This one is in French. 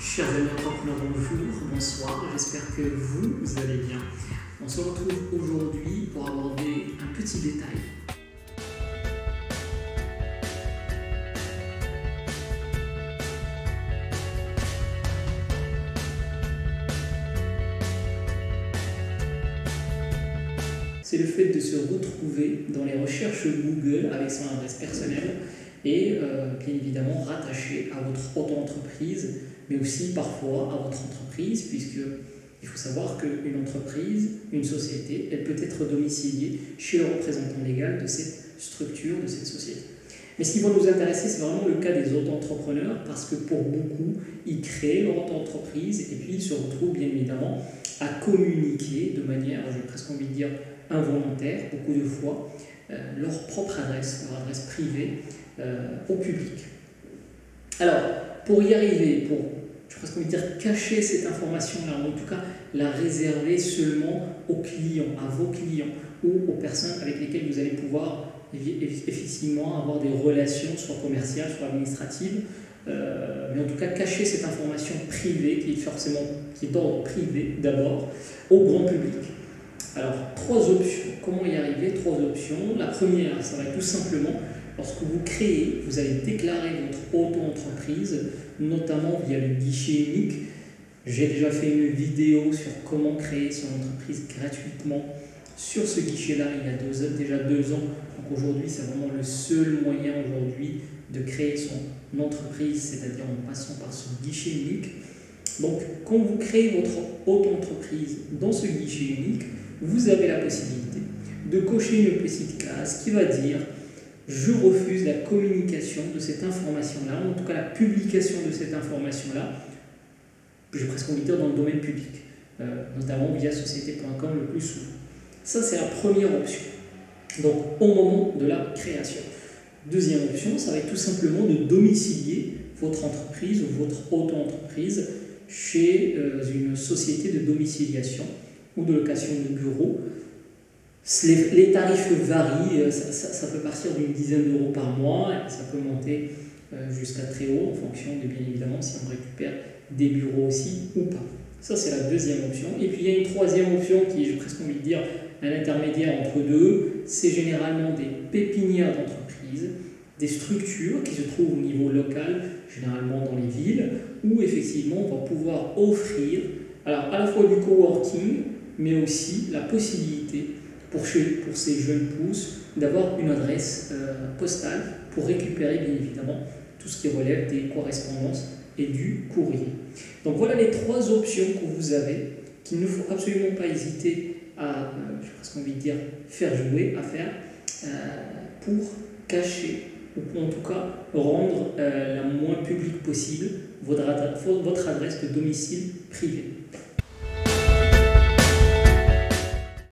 Chers amis entrepreneurs, bonjour, bonsoir, j'espère que vous allez bien. On se retrouve aujourd'hui pour aborder un petit détail. C'est le fait de se retrouver dans les recherches Google avec son adresse personnelle et bien évidemment rattaché à votre auto-entreprise, mais aussi parfois à votre entreprise, puisque il faut savoir qu'une entreprise, une société, elle peut être domiciliée chez le représentant légal de cette structure, de cette société. Mais ce qui va nous intéresser, c'est vraiment le cas des auto-entrepreneurs, parce que pour beaucoup, ils créent leur auto-entreprise et puis ils se retrouvent bien évidemment à communiquer de manière, j'ai presque envie de dire, involontaire, beaucoup de fois, leur propre adresse, leur adresse privée au public. Alors, pour y arriver, pour, j'ai presque envie de dire, cacher cette information-là, ou en tout cas la réserver seulement aux clients, à vos clients, ou aux personnes avec lesquelles vous allez pouvoir effectivement avoir des relations, soit commerciales, soit administratives, mais en tout cas cacher cette information privée, qui est d'ordre privé d'abord, au grand public. Alors, trois options. Comment y arriver? Trois options. La première, ça va être tout simplement, lorsque vous créez, vous allez déclarer votre auto-entreprise, notamment via le guichet unique. J'ai déjà fait une vidéo sur comment créer son entreprise gratuitement sur ce guichet-là il y a déjà 2 ans. Donc aujourd'hui, c'est vraiment le seul moyen aujourd'hui de créer son entreprise, c'est-à-dire en passant par ce guichet unique. Donc, quand vous créez votre auto-entreprise dans ce guichet unique, vous avez la possibilité de cocher une petite case qui va dire « Je refuse la communication de cette information-là », ou en tout cas la publication de cette information-là, j'ai presque envie de dire dans le domaine public, notamment via société.com le plus souvent. Ça, c'est la première option, donc au moment de la création. Deuxième option, ça va être tout simplement de domicilier votre entreprise ou votre auto-entreprise chez une société de domiciliation ou de location de bureaux. Les tarifs varient, ça peut partir d'une dizaine d'euros par mois, et ça peut monter jusqu'à très haut en fonction de, bien évidemment, si on récupère des bureaux aussi ou pas. Ça, c'est la deuxième option. Et puis, il y a une troisième option qui est, j'ai presque envie de dire, un intermédiaire entre deux. C'est généralement des pépinières d'entreprise, des structures qui se trouvent au niveau local, généralement dans les villes, où effectivement, on va pouvoir offrir alors, à la fois du coworking, mais aussi la possibilité pour ces jeunes pousses d'avoir une adresse postale pour récupérer bien évidemment tout ce qui relève des correspondances et du courrier. Donc voilà les trois options que vous avez, qu'il ne faut absolument pas hésiter à, j'ai presque envie de dire, faire jouer, à faire, pour cacher, ou en tout cas rendre la moins publique possible votre adresse de domicile privé.